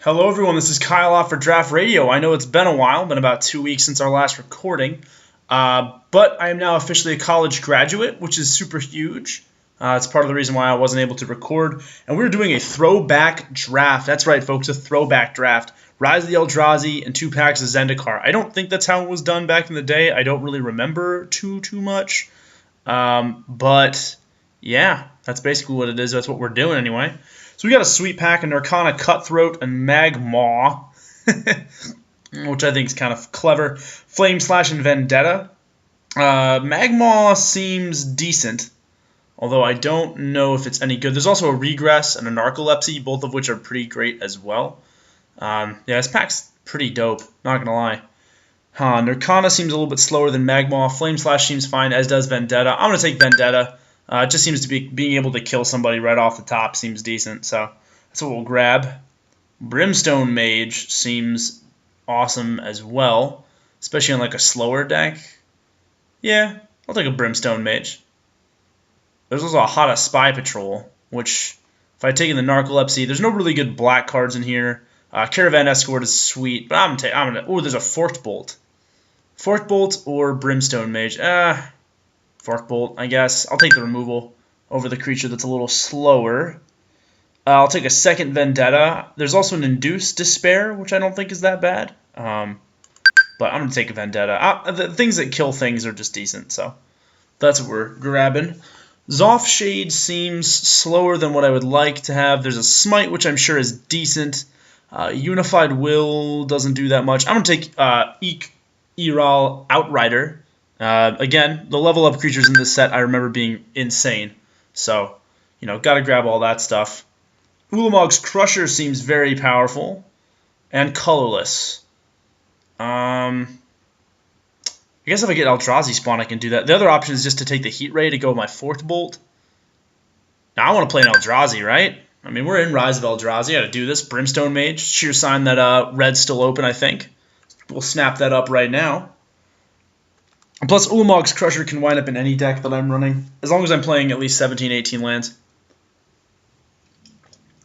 Hello everyone, this is Kyle off for Draftradio. I know it's been a while, been about 2 weeks since our last recording, but I am now officially a college graduate, which is super huge. It's part of the reason why I wasn't able to record, and we're doing a throwback draft. That's right, folks, a throwback draft. Rise of the Eldrazi and 2 packs of Zendikar. I don't think that's how it was done back in the day. I don't really remember too much, but yeah, that's basically what it is. That's what we're doing anyway. So we got a sweet pack, a Narcana Cutthroat and Magmaw, which I think is kind of clever. Flame Slash and Vendetta. Magmaw seems decent, although I don't know if it's any good. There's also a Regress and a Narcolepsy, both of which are pretty great as well. Yeah, this pack's pretty dope, not gonna lie. Narcana seems a little bit slower than Magmaw. Flame Slash seems fine, as does Vendetta. I'm gonna take Vendetta. It just seems to be being able to kill somebody right off the top seems decent, so that's what we'll grab. Brimstone Mage seems awesome as well, especially on like a slower deck. Yeah, I'll take a Brimstone Mage. There's also a Hada Spy Patrol, which if I take in the Narcolepsy, there's no really good black cards in here. Caravan Escort is sweet, but I'm gonna. Oh, there's a Forked Bolt. Forked Bolt or Brimstone Mage. Fork Bolt, I guess. I'll take the removal over the creature that's a little slower. I'll take a second Vendetta. There's also an Induced Despair, which I don't think is that bad. But I'm going to take a Vendetta. The things that kill things are just decent, so that's what we're grabbing. Zoff Shade seems slower than what I would like to have. There's a Smite, which I'm sure is decent. Unified Will doesn't do that much. I'm going to take Eral Outrider. Again, the level up creatures in this set I remember being insane. So, got to grab all that stuff. Ulamog's Crusher seems very powerful. And colorless. I guess if I get Eldrazi spawn, I can do that. The other option is just to take the Heat Ray to go with my Forked Bolt. Now, I want to play an Eldrazi, right? I mean, we're in Rise of Eldrazi. I got to do this. Brimstone Mage. Sheer sign that red's still open, I think. We'll snap that up right now. Plus, Ulamog's Crusher can wind up in any deck that I'm running, as long as I'm playing at least 17, 18 lands,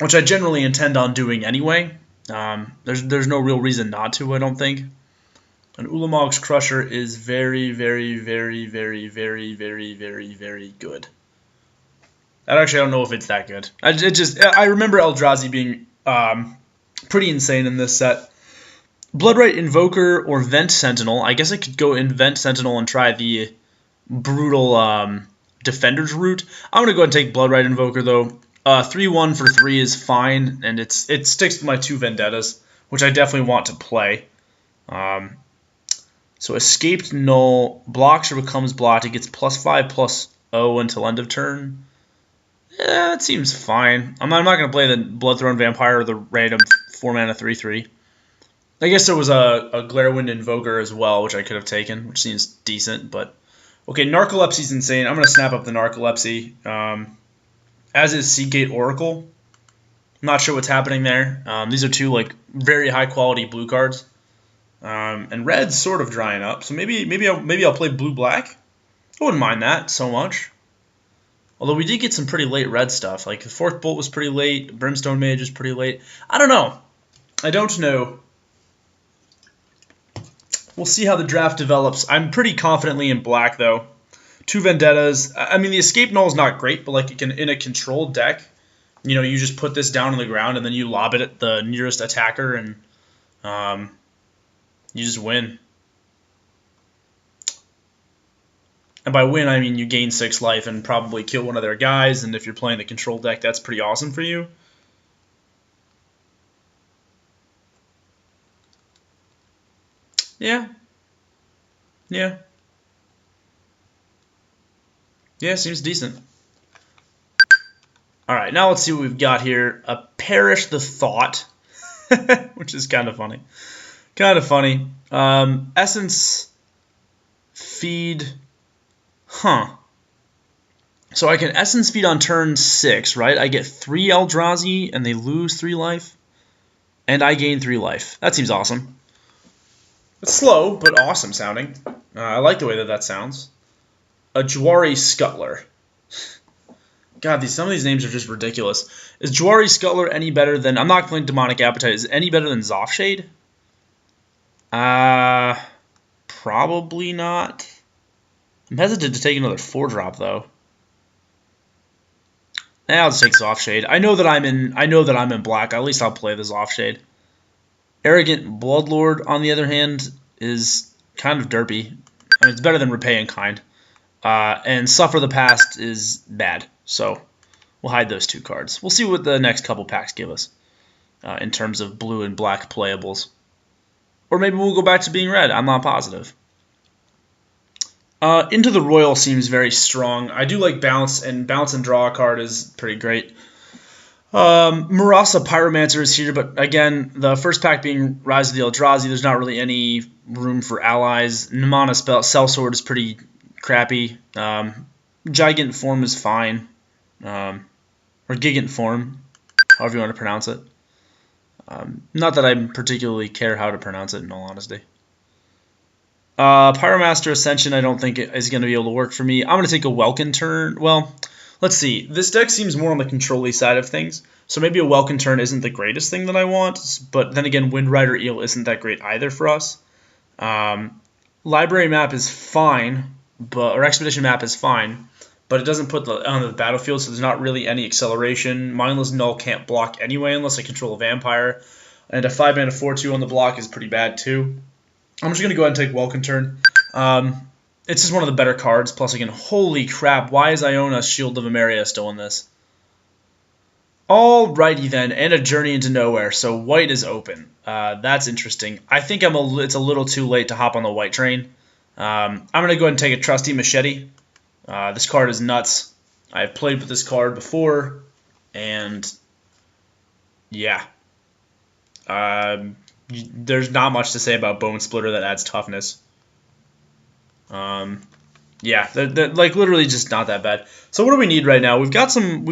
which I generally intend on doing anyway. There's no real reason not to, I don't think. And Ulamog's Crusher is very, very, very, very, very, very, very, very good. Actually, I don't know if it's that good. I remember Eldrazi being pretty insane in this set. Bloodright Invoker or Vent Sentinel. I guess I could go in Vent Sentinel and try the brutal Defender's route. I'm going to go ahead and take Bloodright Invoker, though. 3-1 for 3 is fine, and it sticks with my 2 Vendettas, which I definitely want to play. So Escaped Null, blocks or becomes blocked. It gets +5/+0 until end of turn. Yeah, that seems fine. I'm not going to play the Bloodthorn Vampire or the random 4-mana 3/3. I guess there was a Glarewind Invoker as well, which I could have taken, which seems decent. But okay, Narcolepsy's insane. I'm going to snap up the Narcolepsy, as is Seagate Oracle. I'm not sure what's happening there. These are 2 very high quality blue cards, and red's sort of drying up. So maybe I'll play blue-black. I wouldn't mind that so much. Although we did get some pretty late red stuff. Like the Forked Bolt was pretty late. Brimstone Mage was pretty late. I don't know. I don't know. We'll see how the draft develops. I'm pretty confidently in black, though. 2 Vendettas. I mean, the Escape Null is not great, but like in a controlled deck, you just put this down on the ground and then you lob it at the nearest attacker, and you just win. And by win, I mean you gain 6 life and probably kill one of their guys. And if you're playing the control deck, that's pretty awesome for you. Yeah. Yeah, seems decent. Alright, now let's see what we've got here. A Perish the Thought, which is kind of funny. Essence Feed. So I can Essence Feed on turn 6, right? I get 3 Eldrazi, and they lose 3 life. And I gain 3 life. That seems awesome. It's slow, but awesome sounding. I like the way that sounds. A Jwari Scuttler. God, some of these names are just ridiculous. Is Jwari Scuttler any better than... I'm not playing Demonic Appetite. Is it any better than Zoffshade? Probably not. I'm hesitant to take another 4-drop, though. I'll just take Zoffshade. I know that I'm in black. At least I'll play the Zoffshade. Arrogant Bloodlord, on the other hand, is kind of derpy. I mean, it's better than Repay in Kind. And Suffer the Past is bad. So we'll hide those 2 cards. We'll see what the next couple packs give us in terms of blue and black playables. Or maybe we'll go back to being red. I'm not positive. Into the Royal seems very strong. I do like Bounce, and Bounce and Draw a card is pretty great. Murasa Pyromancer is here, but again, the first pack being Rise of the Eldrazi, there's not really any room for allies. Namana Sellsword is pretty crappy. Gigant Form is fine. Or Gigant Form, however you want to pronounce it. Not that I particularly care how to pronounce it, in all honesty. Pyromaster Ascension I don't think is going to be able to work for me. I'm going to take a Welkin turn. Well, let's see. This deck seems more on the control-y side of things, so maybe a Welkin turn isn't the greatest thing that I want, but then again, Windrider Eel isn't that great either for us. Library Map is fine, or Expedition Map is fine, but it doesn't put on the battlefield, so there's not really any acceleration. Mindless Null can't block anyway unless I control a Vampire, and a 5-mana 4/2 on the block is pretty bad too. I'm just going to go ahead and take Welkin turn. It's just one of the better cards. Plus, again, holy crap, why is Iona Shield of Emeria still in this? Alrighty then, and a Journey into Nowhere. So white is open. That's interesting. I think it's a little too late to hop on the white train. I'm going to go ahead and take a Trusty Machete. This card is nuts. I've played with this card before, and yeah. There's not much to say about Bone Splitter that adds toughness. Yeah, they're like literally just not that bad. So what do we need right now? We've got some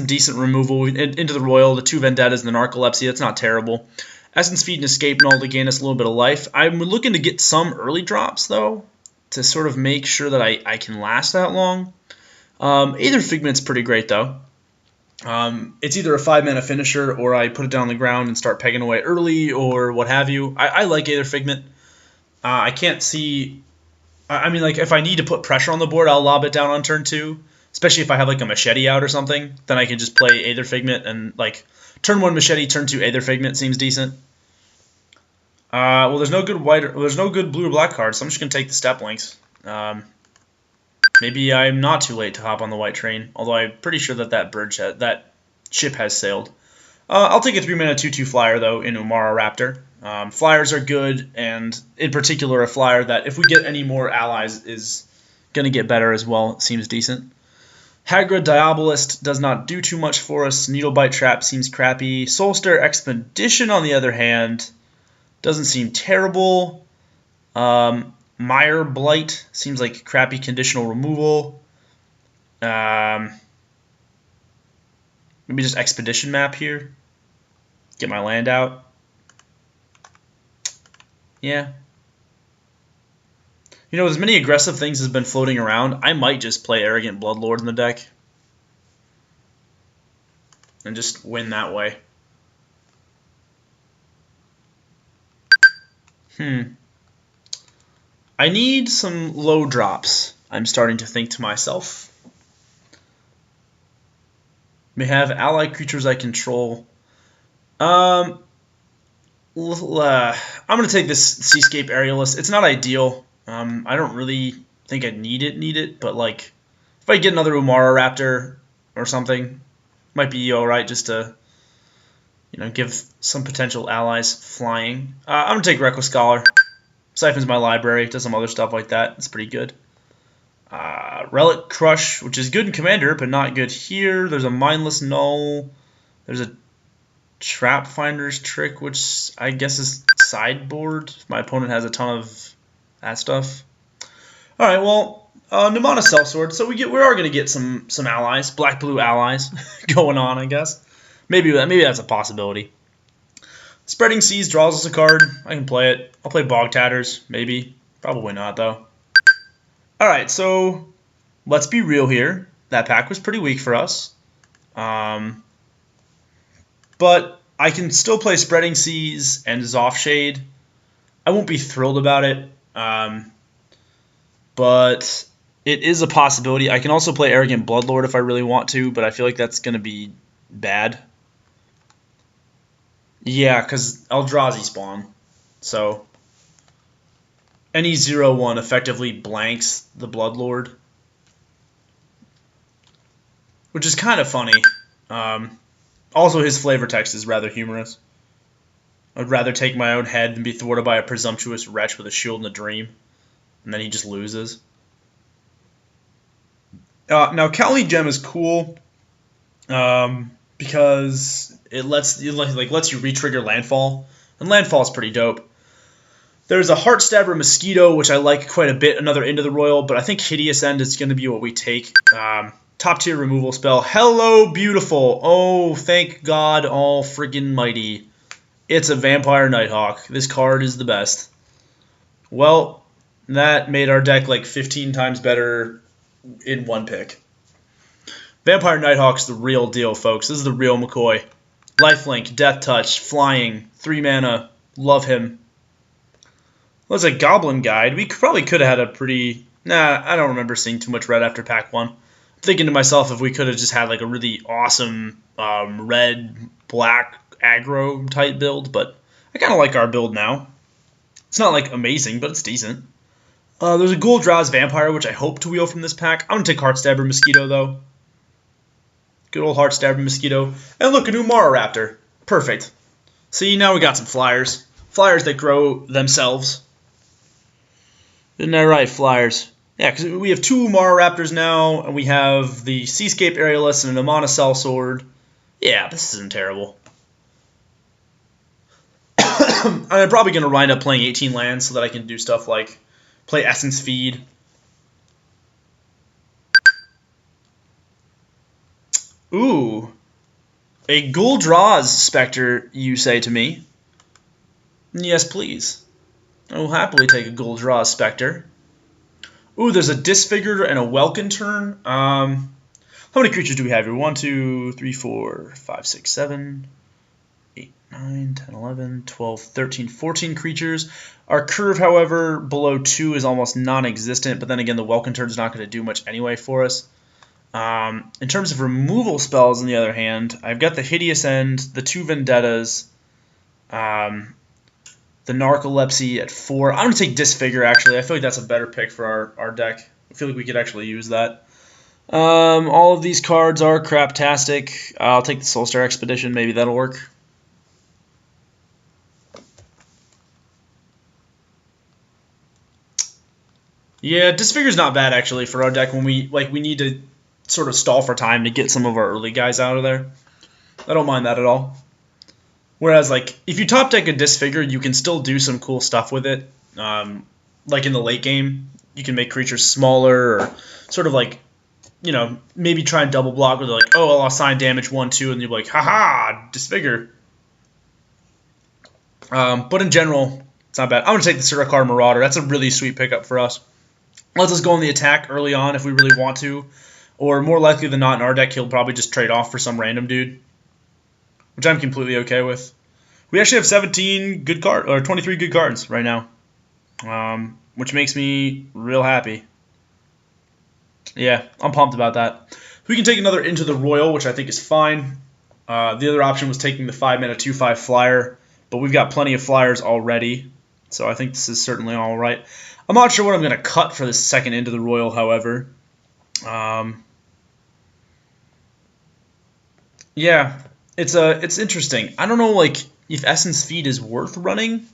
decent removal into the Royal, the 2 Vendettas, and the Narcolepsy. That's not terrible. Essence Feed and Escape and all to gain us a little bit of life. I'm looking to get some early drops though, to sort of make sure that I can last that long. Aether Figment's pretty great though. It's either a 5-mana finisher or I put it down on the ground and start pegging away early or what have you. I like Aether Figment. I can't see... I mean, like, if I need to put pressure on the board, I'll lob it down on turn 2. Especially if I have, like, a Machete out or something. Then I can just play Aether Figment and, like, turn 1 Machete, turn 2 Aether Figment seems decent. Well, there's no good blue or black cards, so I'm just going to take the Step Links. Maybe I'm not too late to hop on the white train, although I'm pretty sure that ship has sailed. I'll take a 3-mana 2/2 flyer, though, in Umara Raptor. Flyers are good, and in particular a flyer that, if we get any more allies, is going to get better as well. It seems decent. Hagra Diabolist does not do too much for us. Needlebite Trap seems crappy. Soulstar Expedition, on the other hand, doesn't seem terrible. Mire Blight seems like crappy conditional removal. Maybe just Expedition Map here. Get my land out. Yeah. You know, as many aggressive things as have been floating around, I might just play Arrogant Bloodlord in the deck. And just win that way. I need some low drops, I'm starting to think to myself. May have allied creatures I control. I'm going to take this Seascape Aerialist. It's not ideal. I don't really think I need it, but like, if I get another Umara Raptor or something, might be alright just to, you know, give some potential allies flying. I'm going to take Reckless Scholar. Siphons my library, does some other stuff like that. It's pretty good. Relic Crush, which is good in Commander, but not good here. There's a Mindless Null. There's a Trap Finder's Trick, which I guess is sideboard. My opponent has a ton of that stuff. All right, well, Namana Sellsword. So we are going to get some allies, black-blue allies going on, I guess. Maybe that's a possibility. Spreading Seas draws us a card. I can play it. I'll play Bog Tatters, maybe. Probably not, though. Alright, so let's be real here. That pack was pretty weak for us. But I can still play Spreading Seas and Zoff Shade. I won't be thrilled about it, but it is a possibility. I can also play Arrogant Bloodlord if I really want to, but I feel like that's going to be bad. Yeah, because Eldrazi spawn. So any 0/1 effectively blanks the Bloodlord, which is kind of funny. Also, his flavor text is rather humorous. I'd rather take my own head than be thwarted by a presumptuous wretch with a shield and a dream. And then he just loses. Now, Cowley Gem is cool because it lets you re-trigger Landfall. And Landfall is pretty dope. There's a Heartstabber Mosquito, which I like quite a bit, another Into the Royal, but I think Hideous End is going to be what we take. Top tier removal spell. Hello, beautiful. Oh, thank God, all friggin' mighty. It's a Vampire Nighthawk. This card is the best. Well, that made our deck like 15 times better in one pick. Vampire Nighthawk's the real deal, folks. This is the real McCoy. Lifelink, Death Touch, Flying, 3 mana. Love him. Well, as a Goblin Guide, we probably could have had a pretty... Nah, I don't remember seeing too much red after pack 1. I'm thinking to myself if we could have just had like a really awesome red-black aggro type build, but I kind of like our build now. It's not like amazing, but it's decent. There's a Gul'Draz's Vampire, which I hope to wheel from this pack. I'm going to take Heartstabber Mosquito, though. Good old Heartstabber Mosquito. And look, a new Mara Raptor. Perfect. See, now we got some flyers. Flyers that grow themselves. Isn't that right, flyers? Yeah, because we have 2 Mara Raptors now, and we have the Seascape Aerialist and an Amana Sellsword. Yeah, this isn't terrible. I'm probably going to wind up playing 18 lands so that I can do stuff like play Essence Feed. Ooh. A Gul'Draz's Spectre, you say to me? Yes, please. I will happily take a Gul'Draz's Spectre. Ooh, there's a Disfigured and a Welkin turn. How many creatures do we have here? 1, 2, 3, 4, 5, 6, 7... 8, 9, 10, 11, 12, 13, 14 creatures. Our curve, however, below 2 is almost non-existent, but then again, the Welkin turn is not going to do much anyway for us. In terms of removal spells, on the other hand, I've got the Hideous End, the 2 Vendettas, the Narcolepsy at 4. I'm going to take Disfigure, actually. I feel like that's a better pick for our deck. I feel like we could actually use that. All of these cards are craptastic. I'll take the Soulstar Expedition. Maybe that'll work. Yeah, Disfigure's not bad actually for our deck when we need to sort of stall for time to get some of our early guys out of there. I don't mind that at all. Whereas like if you top deck a Disfigure, you can still do some cool stuff with it. Like in the late game, you can make creatures smaller or sort of like, you know, maybe try and double block with like, oh, I'll assign damage 1, 2, and you're like, haha, Disfigure. But in general, it's not bad. I'm going to take the Sirakar Marauder. That's a really sweet pickup for us. Lets us go on the attack early on if we really want to. Or more likely than not in our deck, he'll probably just trade off for some random dude. Which I'm completely okay with. We actually have 23 good cards right now. Which makes me real happy. Yeah, I'm pumped about that. We can take another Into the Royal, which I think is fine. The other option was taking the 5-mana 2/5 flyer. But we've got plenty of flyers already. So I think this is certainly alright. I'm not sure what I'm going to cut for this second Into the Royal, however. Yeah, it's interesting. I don't know like if Essence Feed is worth running.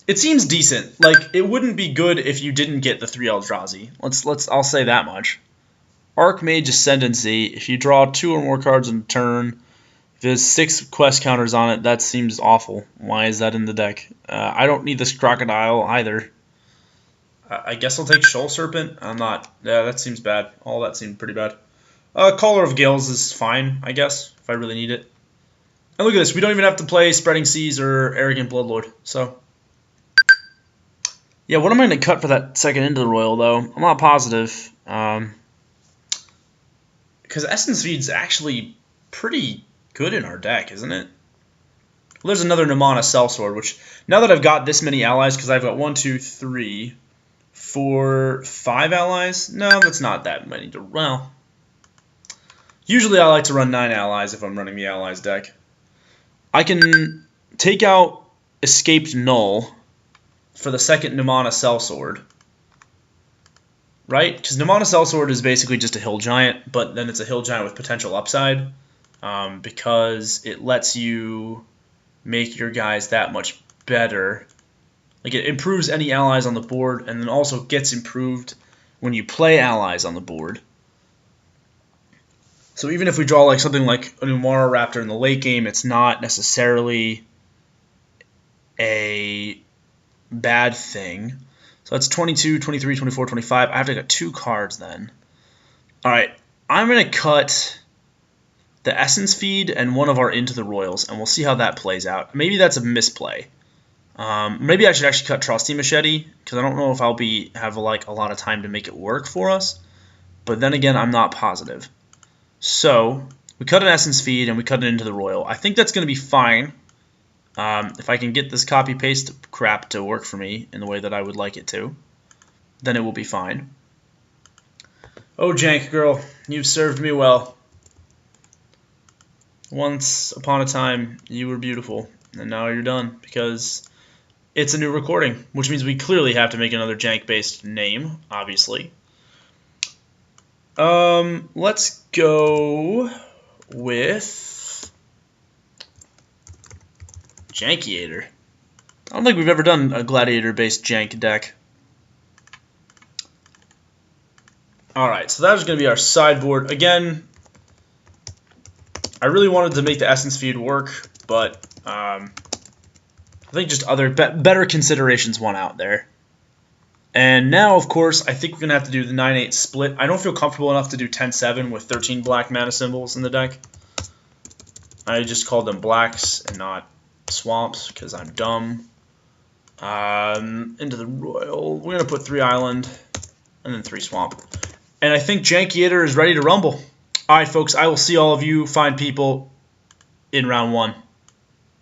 It seems decent. Like it wouldn't be good if you didn't get the 3 Eldrazi. I'll say that much. Archmage Ascendancy, if you draw 2 or more cards in a turn, if there's 6 quest counters on it, that seems awful. Why is that in the deck? I don't need this Crocodile either. I guess I'll take Shoal Serpent. I'm not. Yeah, that seems bad. All that seemed pretty bad. Caller of Gales is fine, I guess, if I really need it. And look at this. We don't even have to play Spreading Seas or Arrogant Bloodlord. So, yeah, what am I going to cut for that second Into the Royal, though? I'm not positive. Because Essence Feed's actually pretty good in our deck, isn't it? Well, there's another Namana Sellsword, which, now that I've got this many allies, because I've got 1, 2, 3, 4, 5 allies. No, that's not that many. Well, usually I like to run 9 allies if I'm running the allies deck. I can take out Escaped Null for the second Namana Sellsword. Right? Because Namana Sellsword is basically just a hill giant, but then it's a hill giant with potential upside. Because it lets you make your guys that much better. Like, it improves any allies on the board, and then also gets improved when you play allies on the board. So even if we draw like something like a Numara Raptor in the late game, it's not necessarily a bad thing. So that's 22, 23, 24, 25. I have to get 2 cards then. Alright, I'm going to cut the Essence Feed and one of our Into the Royals, and we'll see how that plays out. Maybe that's a misplay. Maybe I should actually cut Trusty Machete, because I don't know if I'll have like a lot of time to make it work for us. But then again, I'm not positive. So, we cut an Essence Feed and we cut it Into the Royal. I think that's going to be fine. If I can get this copy-paste crap to work for me in the way that I would like it to, then it will be fine. Oh, Jank Girl, you've served me well. Once upon a time, you were beautiful, and now you're done, because it's a new recording, which means we clearly have to make another Jank-based name, obviously. Let's go with Jankiator. I don't think we've ever done a Gladiator-based Jank deck. Alright, so that was going to be our sideboard. Again, I really wanted to make the Essence Feed work, but I think just other better considerations won out there. And now, of course, I think we're going to have to do the 9-8 split. I don't feel comfortable enough to do 10-7 with 13 black mana symbols in the deck. I just called them blacks and not swamps because I'm dumb. Into the Royal. We're going to put 3 island and then 3 swamp. And I think Jankiator is ready to rumble. Alright, folks, I will see all of you fine people in round 1.